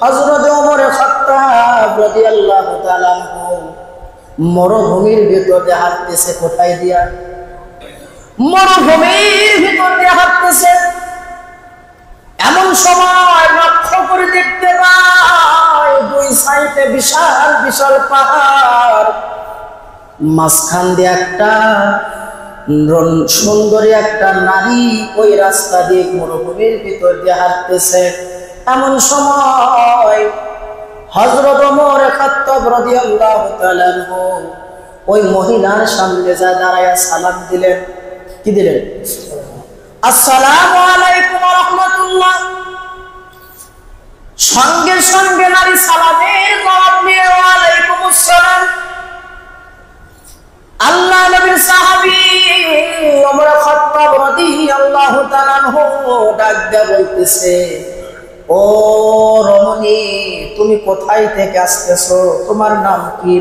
হযরত ওমর খাত্তাব রাদিয়াল্লাহু তাআলা মরুভূমির ভিতরে হাঁটতেছে। কোথায় দিয়া? মরুভূমির ভিতর দিয়ে হাঁটতেছে। এমন সময় লক্ষ্য করে দেখতে পায় দুই সাইডে বিশাল বিশাল পাহাড়, মাঝখান দিয়ে একটা সুন্দরী একটা নারী ওই রাস্তা দিয়ে মরুভূমির ভিতর দিয়ে হাঁটতেছে। এমন সময় হযরত ওমর খাত্তাব রাদিয়াল্লাহু তাআলা ওই মহিলার সামনে যা দাঁড়ায় সালাম দিলেন। কি দিলেন? আসসালামু আলাইকুম ওয়া রাহমাতুল্লাহ। সঙ্গে সঙ্গে নারী সালামের জবাব দিয়ে ওয়া আলাইকুম আসসালাম। আল্লাহ নবীর সাহাবী ওমর খাত্তাব রাদিয়াল্লাহু তাআলা ডাক দিয়ে বলতেছে, ও রমণী, তুমি কোথায় থেকে আসতেছো? তোমার নাম কি?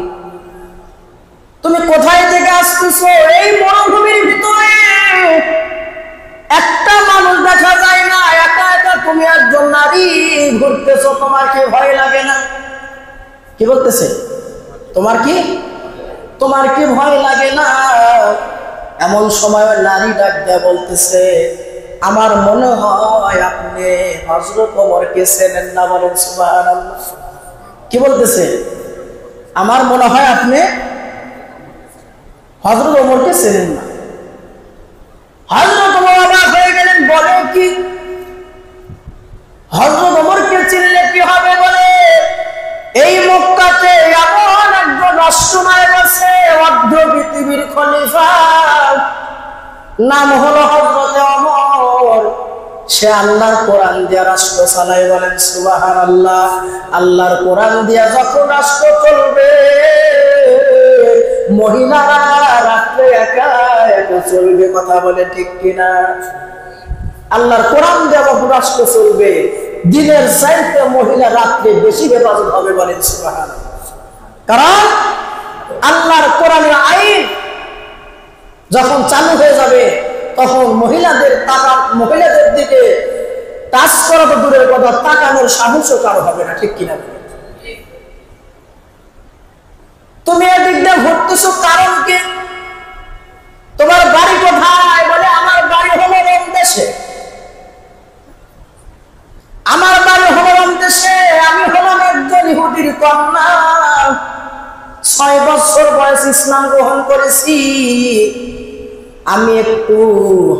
তুমি কোথায় থেকে আসতেছো? এই মরুভূমির ভিতরে একটা মানুষ দেখা যায় না, একা একা তুমি একজন নারী ঘুরতেছো, তোমার কি ভয় লাগে না? কি বলতেছে? তোমার কি ভয় লাগে না? এমন সময় নারী ডাক দেয়া বলতেছে, আমার মনে হয় আপনি হযরত ওমরকে চেনেন না। বলেন সুবহানাল্লাহ। কি বলতেছে? আমার মনে হয় আপনি হযরত ওমরকে চেনেন না। হযরত ওমর অবাক হয়ে গেলেন, বলে কি হযরত ওমরকে চিনলে কি হবে? বলে এই মক্কাতে এমন একজন রাষ্ট্রনায়ক আছে, অর্ধ পৃথিবীর খলিফা, নাম হলো হযরত ওমর। সে আল্লাহর কোরআন দিয়া রাষ্ট্র চালায়। বলেন সুবহানাল্লাহ। আল্লাহর কোরআন দিয়া যখন রাষ্ট্র চলবে, মহিলারা রাত্রে একা একা চলবে। কথা বলে ঠিক কিনা? আল্লাহর কোরআন দিয়া যখন রাষ্ট্র চলবে, দিনের চাইতে মহিলা রাত্রে বেশি হেফাজত হবে। বলেন সুবহানাল্লাহ। কারণ আল্লাহর কোরআনের আইন যখন চালু হয়ে যাবে, তখন মহিলাদের দিকে টাচ করা তো দূরের কথা, তাকানোর সাহসও কারো হবে না। ঠিক কিনা? তুমি এদিক দিয়ে ঘুরতেছো, কারণ কি? তোমার বাড়ি কোথায়? বলে আমার বাড়ি হলো রোম দেশে। আমার বাড়ি হলো রোম দেশে। আমি হলাম একজন ইহুদির কন্যা। 6 বছর বয়স ইসলাম গ্রহণ করেছি। আমি একটু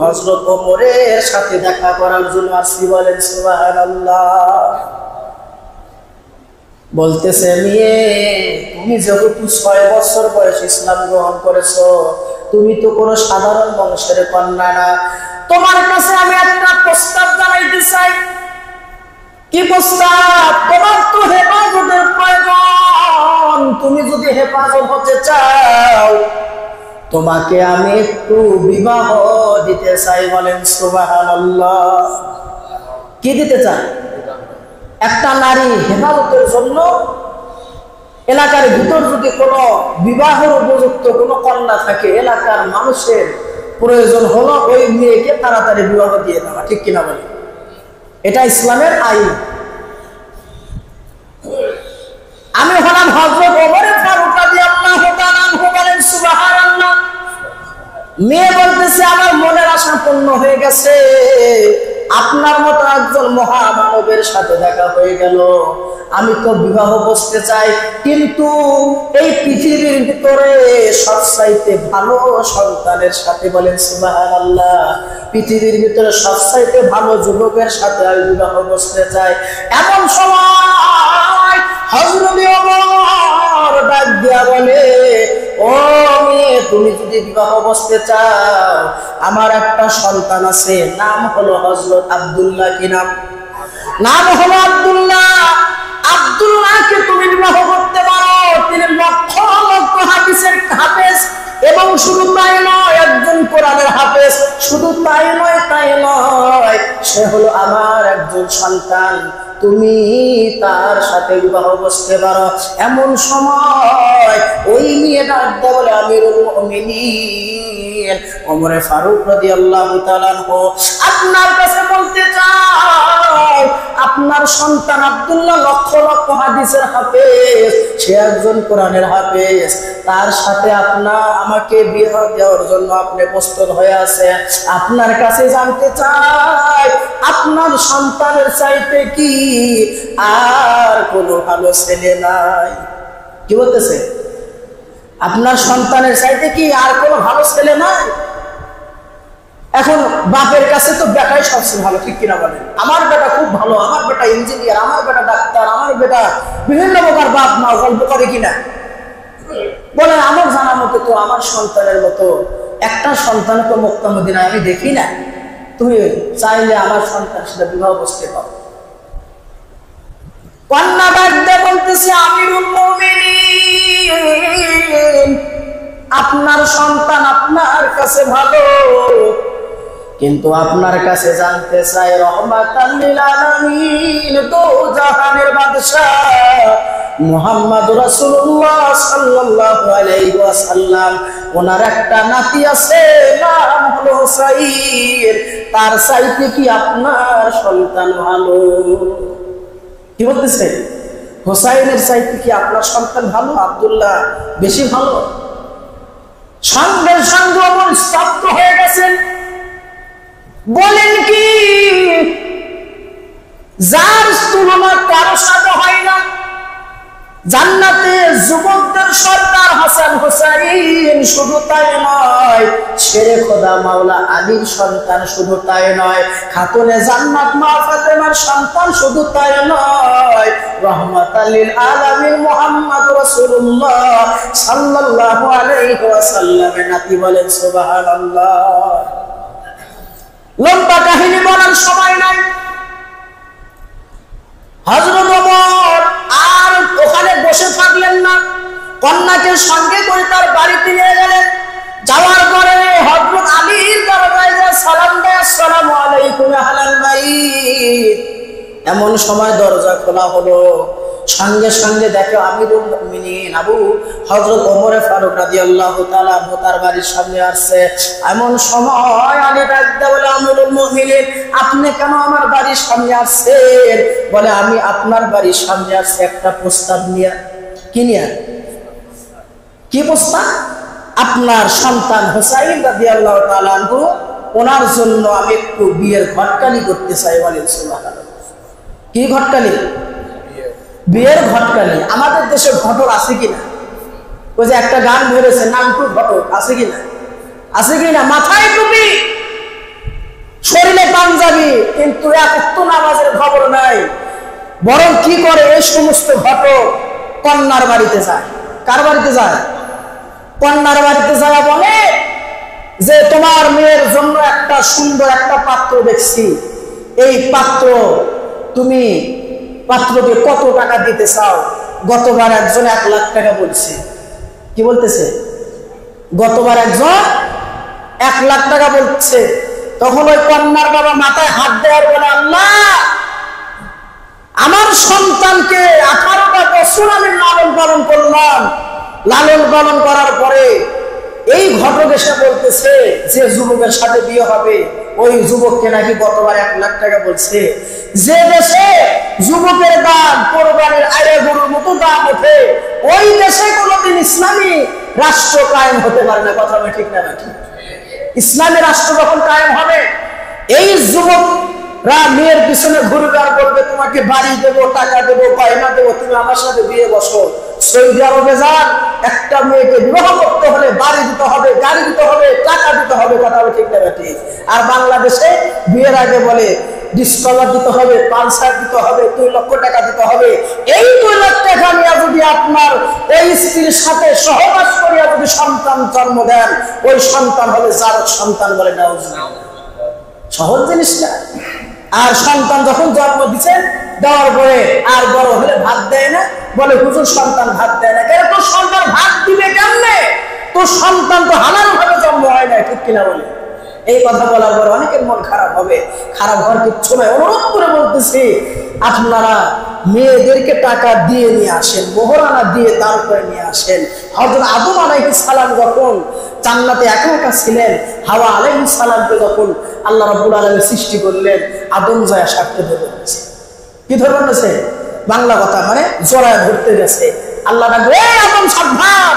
হযরত ওমরের সাথে দেখা করার জন্য আসছি। বলেন সুবহানাল্লাহ। বলতেছে, মেয়ে, তুমি যেহেতু 6 বছর বয়স ইসলাম গ্রহণ করেছো, তুমি তো কোনো সাধারণ বংশের কন্যা না। তোমার কাছে আমি একটা প্রস্তাব জানাইতে চাই। কি প্রস্তাব? তোমার তো হেফাজতের প্রয়োজন। তুমি যদি হেফাজত হতে চাও, তোমাকে আমি একটু বিবাহ দিতে চাই। বলেন সুবহানাল্লাহ। কি দিতে চাই? একটা নারী হেফাজতের জন্য এলাকার ভিতর যদি কোনো বিবাহের উপযুক্ত কোনো কন্যা থাকে, এলাকার মানুষের প্রয়োজন হলো ওই মেয়েকে তাড়াতাড়ি বিবাহ দিয়ে দেওয়া। ঠিক কিনা বলে? এটা ইসলামের আইন। আমি হলাম হযরত ওমর ফারুক রাদিয়াল্লাহু তাআলা আনহু। বলেন সুবহানাল্লাহ। মেয়ে বলতেছে, আমার মনের আশা পূর্ণ হয়ে গেছে। আপনার মতো একজন মহামানবের সাথে দেখা হয়ে গেল। আমি তো বিবাহ বসতে চাই, কিন্তু এই পৃথিবীর ভিতরে সবচাইতে ভালো সন্তানের সাথে। বলেন সুবহানাল্লাহ। পৃথিবীর ভিতরে সবচাইতে ভালো যুবকের সাথে আমি বিবাহ বসতে চাই। এমন সময় হযরত ওমর ডাক দিয়া বলে, ও মেয়ে, তুমি যদি বিবাহ বসতে চাও, আমার একটা সন্তান আছে, নাম হলো হযরত আব্দুল্লাহ। কি নাম? নাম হলো আব্দুল্লাহ। আব্দুল্লাহকে তুমি বিবাহ করতে পারো। তিনি লক্ষ লক্ষ হাদিসের হাফেজ, এবং শুধু তাই নয়, একজন কোরআনের হাফেজ। শুধু তাই নয়, সে হলো আমার একজন সন্তান। তুমি তার সাথে বিবাহ বসতে পারো। এমন সময় ওই মেয়ে ডাক দেয়া বলে, আমিরুল মুমিনিন ওমর ফারুক রাদিয়াল্লাহু তাআলা আনহু, আপনার কাছে বলতে চাই, আপনার আপনার সন্তান আব্দুল্লাহ লক্ষ লক্ষ হাদিসের হাফেজ, সে একজন কোরআনের হাফেজ, তার সাথে আমাকে বিয়ে দেওয়ার জন্য আপনি প্রস্তুত হয়ে আছে। আপনার কাছে জানতে চাই, আপনার সন্তানের চাইতে কি আর কোনো ভালো ছেলে নাই? কি বলতেছে? আপনার সন্তানের চাইতে কি আর কোনো ভালো ছেলে নাই? এখন বাপের কাছে তো বেটাই সবচেয়ে ভালো, ঠিক কিনা বলেন? আমার বেটা খুব ভালো, আমার বেটা ইঞ্জিনিয়ার, আমার বেটা ডাক্তার, আমার বেটা বিভিন্ন প্রকার বাপ মা গল্প করে কিনা বলেন? আমার জানা মতো তো আমার সন্তানের মতো একটা সন্তান তো মক্কা মদিনায় আমি দেখি না। তুমি চাইলে আমার সন্তান সাথে বিবাহ বসতে পারো। কন্যা বাড়িতে বলতেছে, আমিরুল মুমিনিন, আপনার সন্তান আপনার কাছে ভালো, কিন্তু আপনার কাছে জানতে চাই, রহমাতাল লিল আলামিন, তো জাহানের বাদশাহ মুহাম্মদ রাসূলুল্লাহ সাল্লাল্লাহু আলাইহি ওয়াসাল্লাম, ওনার একটা নাতি আছে, নাম হলো হুসাইন, তার চাইতে কি আপনার সন্তান ভালো? কি বলতেছে? হুসাইনের চাইতে কি আপনার সন্তান ভালো? আব্দুল্লাহ বেশি ভালো? সঙ্গে সঙ্গে অমন স্তব্ধ হয়ে গেছেন। বলেন কি, যার তুলনা কারো সাথে হয় না, জান্নাতে যুবকদের সর্দার হাসান হুসাইন, শুধু তাই নয়, শেরে খোদা মাওলা আলীর সন্তান, শুধু তাই নয়, খাতুনে জান্নাত মা ফাতেমার সন্তান, শুধু তাই নয়, রহমাতাল লিল আলামিন মুহাম্মদ রাসূলুল্লাহ সাল্লাল্লাহু আলাইহি ওয়াসাল্লামের নাতি। বলেন সুবহানাল্লাহ। লম্বা কাহিনী বলার সময় নাই। হযরত ওমর আর ওখানে বসে থাকলেন না, কন্যাকে সঙ্গে করে তার বাড়িতে নিয়ে গেলেন। যাওয়ার পরে হযরত আলীর দরবারে সালাম দেয়, আসসালামু আলাইকুম আহলাল বাইত। এমন সময় দরজা খোলা হলো, সঙ্গে সঙ্গে দেখে আমিরুল মুমিনিন হযরত ওমর ফারুক রাদিয়াল্লাহু তাআলা তার বাড়ির সামনে আসছে। এমন সময় আলী ডাকতে বলে, আমিরুল মুমিনিন, আপনি কেন আমার বাড়ির সামনে আসছেন? বলে, আমি আপনার বাড়ির সামনে আসছি একটা প্রস্তাব নিয়ে। কি নিয়ে? কি প্রস্তাব? আপনার সন্তান হুসাইন রাদিয়াল্লাহু তাআলা আনহু, ওনার জন্য আমি একটু বিয়ের ঘটকালি করতে চাই। বলেন সুবহানাল্লাহ। কি ঘটকালি? বিয়ের ঘটকালি। আমাদের দেশে ঘটক আছে কিনা? ওই যে একটা গান ধরেছে, নামটু ঘটক, আছে কিনা? আছে কিনা? মাথায় টুপি, শরীরে পাঞ্জাবি, কিন্তু এক ওয়াক্ত নামাজের খবর নাই। বরং কি করে, এই সমস্ত ঘটক কন্যার বাড়িতে যায়। কার বাড়িতে যায়? কন্যার বাড়িতে যায়, বলে যে তোমার মেয়ের জন্য একটা সুন্দর একটা পাত্র দেখছি, এই পাত্র তুমি পাত্রকে কত টাকা দিতে চাও? গতবার একজন 1 লাখ টাকা বলছে। কি বলতেছে? গতবার একজন 1 লাখ টাকা বলছে। তখন ওই কন্যার বাবা মাথায় হাত দেওয়ার বলে, আল্লাহ, আমার সন্তানকে 18টা বছর আমি লালন পালন করলাম, লালন পালন করার পরে এই ঘটক এসে বলতেছে যে যুবকের সাথে বিয়ে হবে, ওই যুবককে নাকি গতবার 1 লাখ টাকা বলছে। যে দেশে যুবকের দাম কোরবানির আইরে গরুর মতো দাম ওঠে, ওই দেশে কোনোদিন ইসলামী রাষ্ট্র কায়েম হতে পারে না। কথা ঠিক না? ঠিক। ইসলামী রাষ্ট্র যখন কায়েম হবে, এই যুবকরা মেয়ের পিছনে ঘুরবে আর বলবে, তোমাকে বাড়ি দেবো, টাকা দেবো, গয়না দেবো, তুমি আমার সাথে বিয়ে বসো। সৌদি আরবে যান, একটা মেয়েকে বিবাহ করতে হলে বাড়ি দিতে হবে, গাড়ি দিতে হবে, টাকা দিতে হবে। কথা ঠিক না? ঠিক। আর বাংলাদেশে বিয়ের আগে বলে ডিসকভার দিতে হবে, পালসার দিতে হবে, 2 লক্ষ টাকা দিতে হবে। এই 2 লাখ টাকা নিয়ে যদি আপনার ওই স্ত্রীর সাথে সহবাস করিয়া যদি সন্তান জন্ম দেন, ওই সন্তান হলে যার সন্তান। বলে নাউজুবিল্লাহ। সহজ জিনিস না। আর সন্তান যখন জন্ম দিচ্ছেন, দেওয়ার পরে আর বড় হলে ভাত দেয় না, বলে হুজুর সন্তান ভাত দেয় না। কেন? তোর সন্তান ভাত দিবে কেমনে? তোর সন্তান তো হালাল ভাবে জন্ম হয় না। ঠিক কিনা বলে? এই কথা বলার পর অনেকের মন খারাপ হবে। খারাপ হওয়ার কিচ্ছু নয়। অনুরোধ করে বলতেছি, আপনারা মেয়েদেরকে টাকা দিয়ে নিয়ে আসেন, মোহরানা দিয়ে তারপরে নিয়ে আসেন। হযরত আদম আলাইহিস সালাম যখন জান্নাতে একা একা ছিলেন, হাওয়া আলাইহিস সালামকে যখন আল্লাহ রাব্বুল আলামিন সৃষ্টি করলেন, আদম যায় সাক্ষ্য দিয়েছে। কি ধরবেন গেছে? বাংলা কথা মানে জড়ায় ধরতে গেছে। আল্লাহ ডাকবে, এখন সাবধান,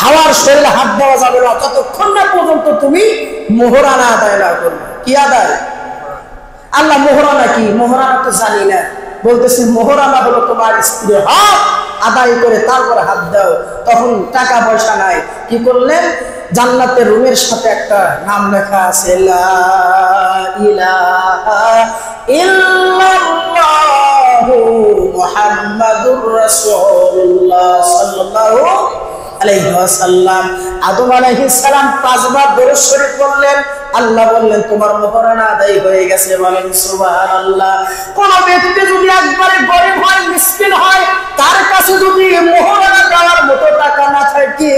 হাওয়ার শরীরে হাত দেওয়া যাবে না ততক্ষণ না পর্যন্ত তুমি মোহরানা আদায় না করবে। কি আদায়? আল্লাহ মোহরানা কি? মোহরানা তো জানি না। বলতেছে মোহরানা হলো তোমার স্ত্রী হক আদায় করে তারপরে হাত দাও। তখন টাকা পয়সা নাই, কি করলেন? জান্নাতের রুমের সাথে একটা নাম লেখা আছে, লা ইলাহা ইল্লাল্লাহু মুহাম্মাদুর রাসূলুল্লাহ সাল্লাল্লাহু আলাইহি ওয়াসাল্লাম। আদম আলাইহিস সালাম 5 বার দরুদ শরীফ পড়লেন। আল্লাহ বললেন তোমার মোহরানা আদায় হয়ে গেছে। বলেন সুবহানাল্লাহ। কোন ব্যক্তি যদি একবারে গরিব হয়, মিসকিন হয়, তার কাছে যদি মোহরানা দেওয়ার মতো টাকা না থাকে,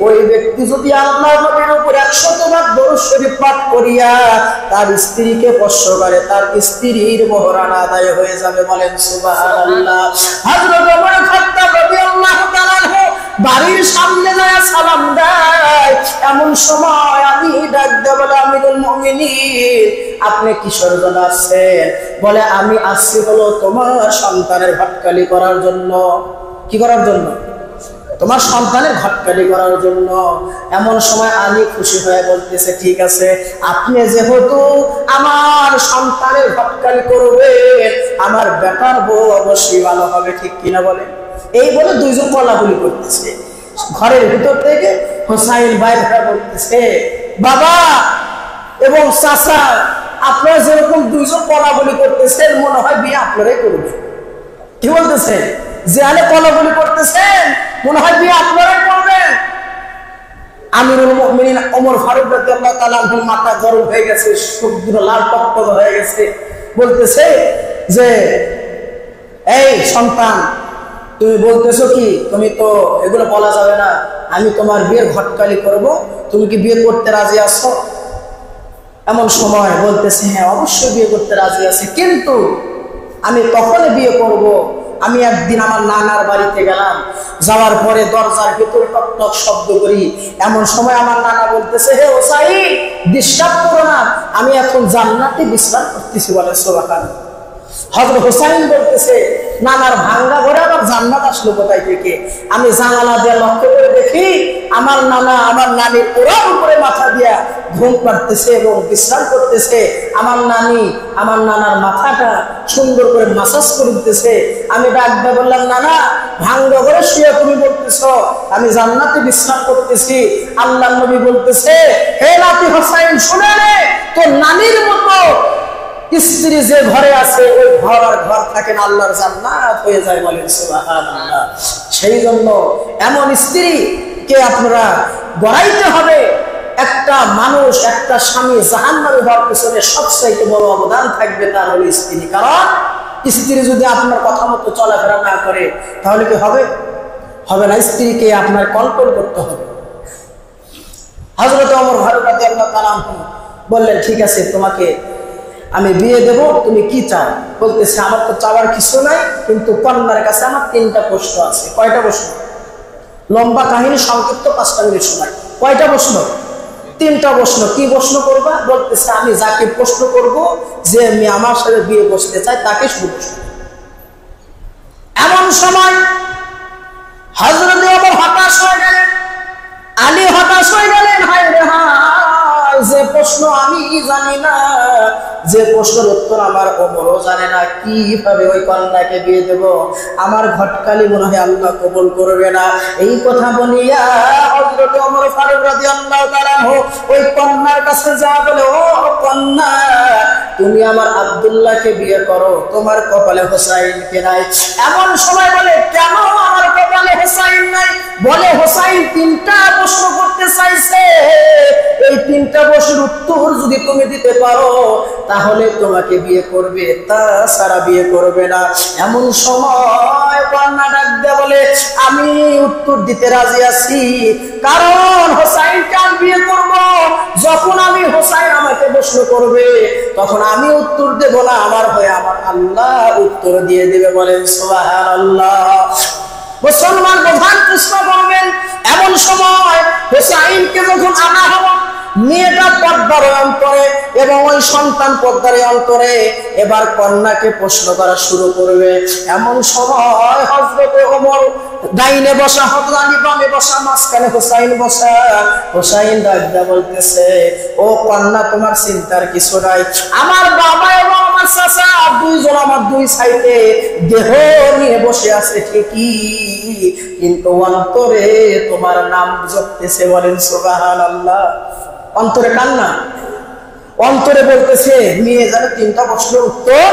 ওই ব্যক্তি যদি আল্লাহর নবীর উপর 100 বার দরুদ শরীফ পাঠ করিয়া তার স্ত্রীকে স্পর্শ করে, তার স্ত্রীর মোহরানা আদায় হয়ে যাবে। বলেন সুবহানাল্লাহ। হযরত ওমর খাত্তাব রাদিয়াল্লাহু তাআলা বাড়ির সামনে যায় সালাম দেয়, এমন সময় আমি ডাক দেব, বলে আমিরুল মুমিনিন আপনি কিসের জন্য আসছেন? বলে আমি আসছি হলো তোমার সন্তানের ঘটকালি করার জন্য। কি করার জন্য? তোমার সন্তানের ঘটকালি করার জন্য। এমন সময় আমি খুশি হয়ে বলতেছে, ঠিক আছে, আপনি যেহেতু আমার সন্তানের ঘটকালি করবেন, আমার বেটার বউ অবশ্যই ভালো হবে। ঠিক কিনা বলে? এই বলে দুইজন বলাবলি করতেছে। ঘরের ভিতর থেকে হোসাইন ভাই বলতেছে, বাবা এবং চাচা, আপনারা যেরকম দুইজন বলাবলি করতেছেন, মনে হয় বিয়ে আপনারাই করবেন। কি বলতেছেন? যে আলে বলাবলি করতেছেন, মনে হয় বিয়ে আপনারাই করবেন। আমিরুল মুমিনিন ওমর ফারুক রাদিয়াল্লাহু তাআলা আনহুর মাথা গরম হয়ে গেছে, সবগুলো লাল টকটক হয়ে গেছে। বলতেছে যে, এই সন্তান, তুমি বলতেছো কি? তুমি তো এগুলো বলা যাবে না, আমি তোমার বিয়ের ঘটকালি করব, তুমি কি বিয়ে করতে রাজি আছো? এমন সময় বলতেছে, হ্যাঁ অবশ্যই বিয়ে করতে রাজি আছি, কিন্তু আমি কখনো বিয়ে করব? আমি একদিন আমার নানার বাড়িতে গেলাম, যাওয়ার পরে দরজার ভিতরে টক টক শব্দ করি। এমন সময় আমার নানা বলতেছে, হে ওসাই, ডিস্টার্ব করো না, আমি এখন জান্নাতে বিশ্রাম করতেছি। বলে সুবহানাল্লাহ। হযরত হোসাইন বলতেছে, নানার ভাঙ্গা ঘরে আবার জান্নাত আসলো কোথায় থেকে? আমি জানালা দিয়ে লক্ষ্য করে দেখি, আমার নানা আমার নানির ওরার উপরে মাথা দিয়া ঘুম পাড়তেছে এবং বিশ্রাম করতেছে। আমার নানি আমার নানার মাথাটা সুন্দর করে মাসাজ করে দিতেছে। আমি ডাক দিয়ে বললাম, নানা, ভাঙ্গা ঘরে শুয়ে তুমি বলতেছো আমি জান্নাতে বিশ্রাম করতেছি? আল্লাহর নবী বলতেছে, হে নাতি হোসাইন, শুনে নে, তোর নানির মতো স্ত্রী যে ঘরে আছে, ওই ঘর আর ঘর থাকে না, আল্লাহর জান্নাত হয়ে যায়। বলেন সুবহানাল্লাহ। সেই জন্য এমন স্ত্রীকে আপনারা গড়াইতে হবে। একটা মানুষ, একটা স্বামী জাহান্নামে হওয়ার পিছনে সবচাইতে বড় অবদান থাকবে তার হলো স্ত্রী। কারণ স্ত্রী যদি আপনার কথা মতো চলাফেরা না করে, তাহলে কি হবে? হবে না। স্ত্রীকে আপনার কন্ট্রোল করতে হবে। হযরত ওমর ফারুক রাদিয়াল্লাহু তাআলা বললেন, ঠিক আছে, তোমাকে আমি বিয়ে দেব, তুমি কি চাও? বলতেছে, আমার তো চাওয়ার কিছু নাই, কিন্তু কন্যার কাছে আমার 3টা প্রশ্ন আছে। কয়টা প্রশ্ন? লম্বা কাহিনী, সংক্ষিপ্ত 5টা মিনিট সময়। কয়টা প্রশ্ন? 3টা প্রশ্ন। কি প্রশ্ন করবা? বলতেছে, আমি যাকে প্রশ্ন করব, যে আমি আমার সাথে বিয়ে বসতে চাই, তাকে শুধু প্রশ্ন। এমন সময় হযরত ওমর হতাশ হয়ে গেলেন, আলী হতাশ হয়ে গেলেন। হায় রে হায়, যে প্রশ্ন আমি জানি না, যে প্রশ্নের উত্তর আমার ওমরও জানে না, কিভাবে ওই কন্যাকে বিয়ে দেব? আমার ঘটকালি মনে হয় আল্লাহ কবুল করবে না। এই কথা বলিয়া হযরত ওমর ফারুক রাদিয়াল্লাহু তাআলা ওই কন্যার কাছে যা বলে, ও কন্যা, তুমি আমার আব্দুল্লাহকে বিয়ে করো, তোমার কপালে হোসাইনকে নাই। এমন সময় বলে, কেন আমার কপালে হোসাইন নাই? বলে, হোসাইন 3টা প্রশ্ন করতে চাইছে, এই 3টা প্রশ্নের উত্তর যদি তুমি দিতে পারো, তাহলে তোমাকে বিয়ে করবে, তাছাড়া বিয়ে করবে না। এমন সময় কন্যা ডাক দিয়ে বলে, আমি উত্তর দিতে রাজি আছি, কারণ হোসাইনকে আমি বিয়ে করব। যখন আমি হোসাইন আমাকে প্রশ্ন করবে, তখন আমি উত্তর দেব না, আমার হয়ে আমার আল্লাহ উত্তর দিয়ে দেবে। বলেন সুবহানাল্লাহ। মুসলমান প্রধান প্রশ্ন করবেন। এমন সময় হোসাইনকে যখন আনা হলো, মেয়েটা পর্দার অন্তরে এবং ওই সন্তান পর্দার অন্তরে এবার কন্যাকে প্রশ্ন করা শুরু করবে। এমন সময় হযরতে ওমর ডাইনে বসা, হযরত আলী বামে বসা, মাঝখানে হোসাইন বসা। হোসাইন রাজা বলতেছে, ও কন্যা তোমার চিন্তার কিছু নাই, আমার বাবা এবং আমার চাচা দুইজন আমার দুই সাইডে দেহ নিয়ে বসে আছে ঠিকই, কিন্তু অন্তরে তোমার নাম জপতেছে। বলেন সুবহানাল্লাহ। অন্তরে কান্না, অন্তরে বলতেছে মেয়ে যেন 3টা প্রশ্নের উত্তর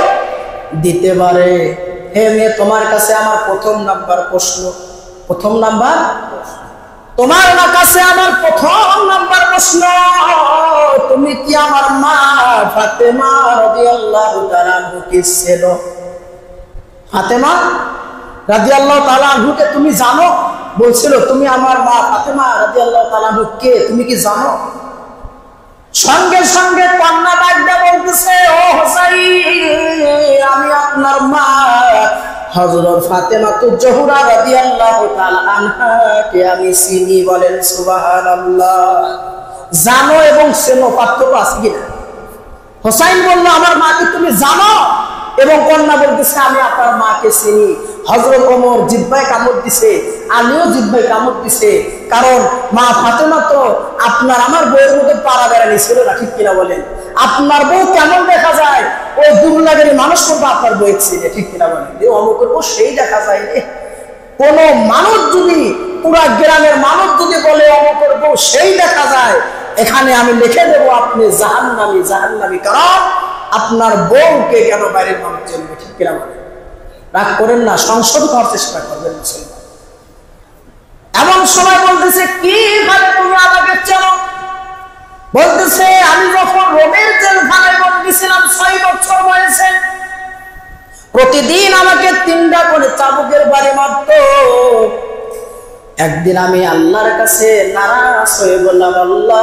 দিতে পারে। হে মেয়ে, তোমার কাছে আমার প্রথম নাম্বার প্রশ্ন, প্রথম নাম্বার তোমার কাছে আমার প্রথম নাম্বার প্রশ্ন, তুমি কি আমার মা ফাতেমা রাদিয়াল্লাহু তাআলা আনহাকে চেনো? ফাতেমা রাদিয়াল্লাহু তাআলা আনহাকে তুমি জানো? বলছিল তুমি আমার মা ফাতেমা রাদিয়াল্লাহু তাআলা আনহাকে তুমি কি জানো? সঙ্গে সঙ্গে কন্যা ডাকতে বলতেছে, ও হোসাইন, আমি আপনার মা হযরত ফাতেমা জোহরা রাদিয়াল্লাহু তাআলা আনহাকে আমি চিনি। বলেন সুবহানাল্লাহ। জানো এবং চেনো পার্থক্য আছে কিনা? হোসাইন বলল, আমার মাকে তুমি জানো, এবং কন্যা বলতেছে আমি আপনার মাকে চিনি। হযরত ওমর জিহ্বায় কামড় দিছে, আলীও জিহ্বায় কামড় দিছে, কারণ মা ফাতেমা তো আপনার আমার বউয়ের মতো পাড়া বেড়ানি ছিল না, ঠিক কিনা বলেন? আপনার বউ কেমন দেখা যায়, ওই দুর্লাগের মানুষ করবো আপনার বউ ছিল, ঠিক কিনা বলেন? অমুক করবো সেই দেখা যায় রে। কোন মানুষ যদি, পুরা গ্রামের মানুষ যদি বলে অমুক করবো সেই দেখা যায়, এখানে আমি লিখে দেবো আপনি জাহান্নামী, জাহান্নামী। কারণ আপনার বউকে কেন বাইরের মানুষ চলবে, ঠিক কিনা বলেন? রাগ করেন না, সংশোধন করার চেষ্টা করবেন মুসলমান। এমন সময় বলতেছে, কিভাবে তুমি আমাকে চেনো? বলতেছে, আমি যখন রোমের জেলখানায় বন্দী ছিলাম 6 বছর বয়সে, প্রতিদিন আমাকে 3টা করে চাবুকের বাড়ি মারতো। একদিন আমি আল্লাহর কাছে নারাজ হয়ে বললাম, আল্লাহ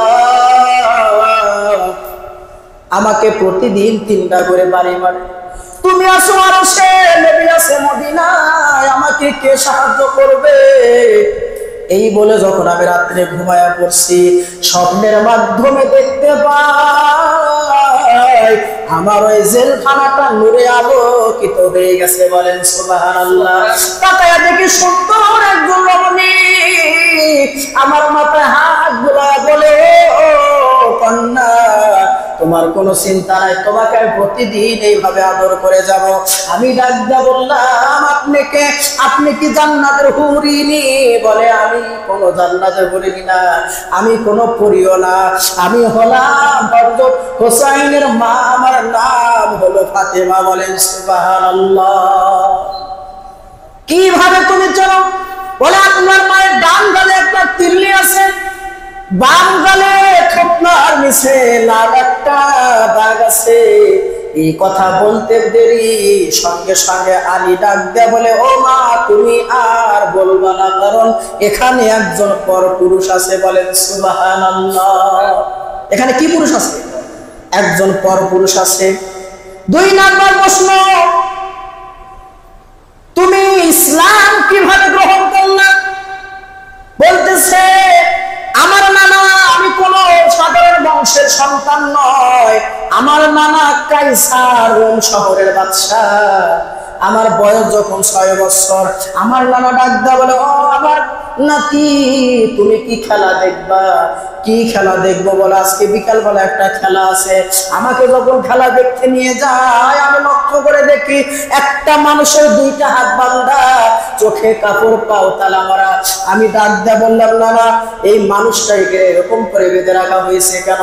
আমাকে প্রতিদিন 3টা করে বাড়ি মারে, তুমি আসো আরশে, নবী আছে মদিনায়, আমাকে কে সাহায্য করবে? এই বলে যখন আমি রাত্রে ঘুমায়া পড়ছি, স্বপ্নের মাধ্যমে দেখতে পাই আমার ওই জেলখানাটা নূরে আলোকিত হয়ে গেছে। বলেন সুবহানাল্লাহ। তাকায়া দেখি সুন্দর একজন রমণী আমার মাথায় হাত বুলায়া বলে, ও কন্যা, তোমার কোনো চিন্তা নাই, তোমাকে আমি প্রতিদিন এইভাবে আদর করে যাব। আমি ডাকদা বললাম, আপনি কি জান্নাতের হুরিনি? বলে, আমি কোন জান্নাতের হুরিনি না, আমি কোন পরিও না, আমি হলাম হযরত হোসাইনের মা, আমার নাম হলো ফাতেমা। বলেন সুবহানাল্লাহ। কিভাবে তুমি চলো? বলে, আপনার মায়ের ডান গালে একটা তিল্লি আছে, বাম গালে থুতনার নিচে লাল একটা দাগ আছে। এই কথা বলতে দেরি, সঙ্গে সঙ্গে আলী ডাক দেয়া বলে, ও মা, তুমি আর বলবা না, কারণ এখানে একজন পর পুরুষ আছে। বলেন সুবহানাল্লাহ। এখানে কি পুরুষ আছে? একজন পর পুরুষ আছে। 2 নাম্বার প্রশ্ন, তুমি ইসলাম কিভাবে গ্রহণ করলে? বলতেছে, আমার নানা, আমি কোন সাধারণ বংশের সন্তান নয়, আমার নানা কাইসার, রোম শহরের বাদশা। আমার বয়স যখন 6 বছর, আমার নানা ডাকদা বলে, ও আমার নাতি, তুমি কি খেলা দেখবা? কি খেলা দেখবো? বলে, আজকে বিকাল বেলা একটা খেলা আছে। আমাকে যখন খেলা দেখতে নিয়ে যায়, আমি লক্ষ্য করে দেখি একটা মানুষের 2টা হাত বাঁধা, চোখে কাপড়, পাও তালা মারা। আমি ডাকদা বললাম, নানা, এই মানুষটাকে এরকম করে বেঁধে রাখা হয়েছে কেন?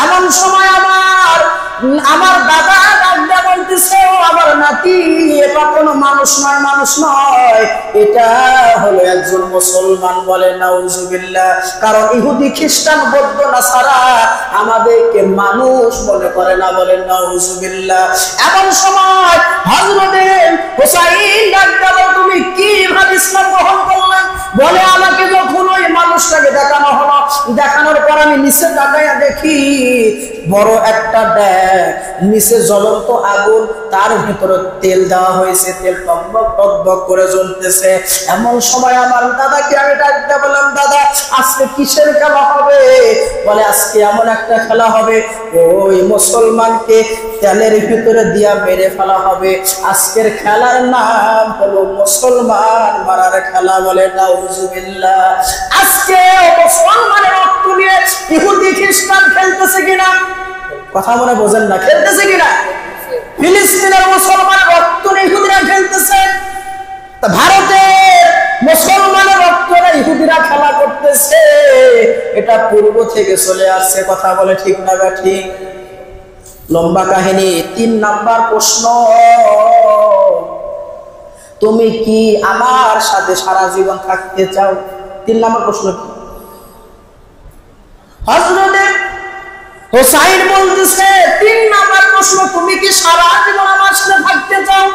এমন সময় আমার দাদা ডাকদা বলতেছে, ও আমার নাতি, এটা কোনো মানুষ নয়, মানুষ নয়, এটা হলো একজন মুসলমান। বলে নাউজুবিল্লাহ। কারণ ইহুদি, খ্রিস্টান, বৌদ্ধ, নাসারা আমাদেরকে মানুষ মনে করে না। বলে নাউজুবিল্লাহ। এমন সময় হযরতে হোসাইন ডাকদা বলে, তুমি কিভাবে ইসলাম গ্রহণ করলেন? বলে, আমাকে যখন ওই মানুষটাকে দেখানো হলো, দেখানোর পর আমি নিচে তাকায়া দেখি বড় একটা ড্যাগ, নিচে জ্বলন্ত আগুন, তার ভিতরে তেল দেওয়া হয়েছে, তেল টকবক টকবক করে জ্বলতেছে। এমন সময় আমার দাদাকে আমি ডাকতে বললাম, দাদা আজকে কিসের খেলা হবে? বলে আজকে এমন একটা খেলা হবে, ওই মুসলমানকে তেলের ভিতরে দিয়া মেরে ফেলা হবে। আজকের খেলার নাম হলো মুসলমান মারার খেলা। বলে নাউজুবিল্লাহ। আজকে মুসলমানের রক্ত নিয়ে ইহুদি খ্রিস্টান খেলতেছে কিনা? কথা মনে বোঝেন না, খেলতেছে কিনা? ফিলিস্তিনের মুসলমানের রক্ত নিয়ে ইহুদিরা খেলতেছে, ভারতের মুসলমানের রক্ত নিয়ে ইহুদিরা খেলা করতেছে। এটা পূর্ব থেকে চলে আসছে। কথা বলে ঠিক না বা ঠিক? লম্বা কাহিনী। 3 নাম্বার প্রশ্ন, তুমি কি আমার সাথে সারা জীবন থাকতে চাও? 3 নাম্বার প্রশ্ন কি? হযরতে হুসাইন বলতেছে 3 নাম্বার প্রশ্ন, তুমি কি সারা জীবন আমার সাথে থাকতে চাও?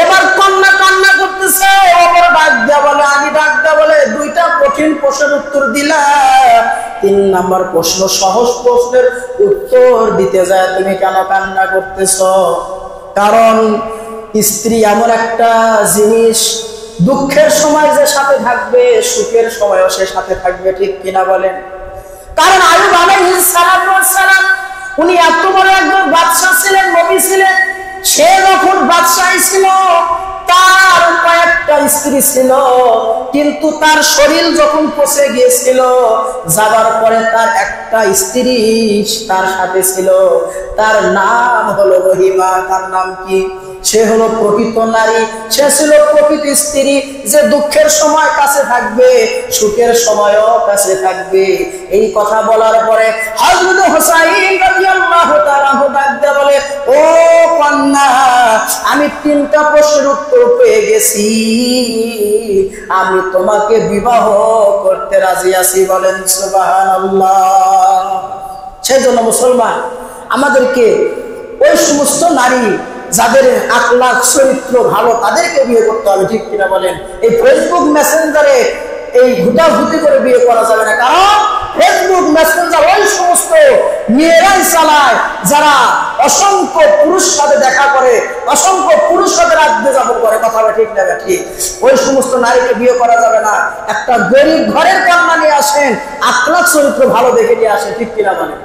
এবার কন্যা কান্না করতেছে, ওপর ডাক দেয়া বলে, আমি ডাক দেয়া বলে, 2টা কঠিন প্রশ্নের উত্তর দিলাম, 3 নাম্বার প্রশ্ন সহজ প্রশ্নের উত্তর দিতে যায় তুমি কেন কান্না করতেছ? কারণ স্ত্রী এমন একটা জিনিস, দুঃখের সময় যে সাথে থাকবে, সুখের সময়ও সে সাথে থাকবে। ঠিক কিনা বলেন? কারণ আইয়ুব আলাইহিস সালাম উনি এত বড় একজন বাদশা ছিলেন, নবী ছিলেন। সে যখন বাদশাহ ছিল, তার কয়েকটা স্ত্রী ছিল, কিন্তু তার শরীর যখন পচে গিয়েছিল, যাবার পরে তার একটা স্ত্রী তার সাথে ছিল, তার নাম হলো রহিমা। তার নাম কি? সে হলো প্রকৃত নারী, সে ছিল প্রকৃত স্ত্রী, যে দুঃখের সময় কাছে থাকবে, সুখের সময়ও কাছে থাকবে। এই কথা বলার পরে হযরত হুসাইন রাদিয়াল্লাহু তাআলা ডাকতে বলে, ও কন্যা, আমি 3টা প্রশ্নের উত্তর পেয়ে গেছি, আমি তোমাকে বিবাহ করতে রাজি আছি। বলেন সুবহানাল্লাহ। সেজন্য মুসলমান আমাদেরকে ওই সমস্ত নারী যাদের আখলাক চরিত্র ভালো, তাদেরকে বিয়ে করতে হবে। ঠিক কিনা বলেন? এই ফেসবুক মেসেঞ্জারে এই ঘুটাঘুটি করে বিয়ে করা যাবে না। কারণ ফেসবুক মেসেঞ্জার ওই সমস্ত মেয়েরাই চালায় যারা অসংখ্য পুরুষের সাথে দেখা করে, অসংখ্য পুরুষের সাথে রাত যাপন করে। কথা ঠিক না ঠিক? ওই সমস্ত নারীকে বিয়ে করা যাবে না। একটা গরিব ঘরের কন্যা নিয়ে আসেন, আখলাক চরিত্র ভালো দেখে নিয়ে আসেন। ঠিক কিনা বলেন?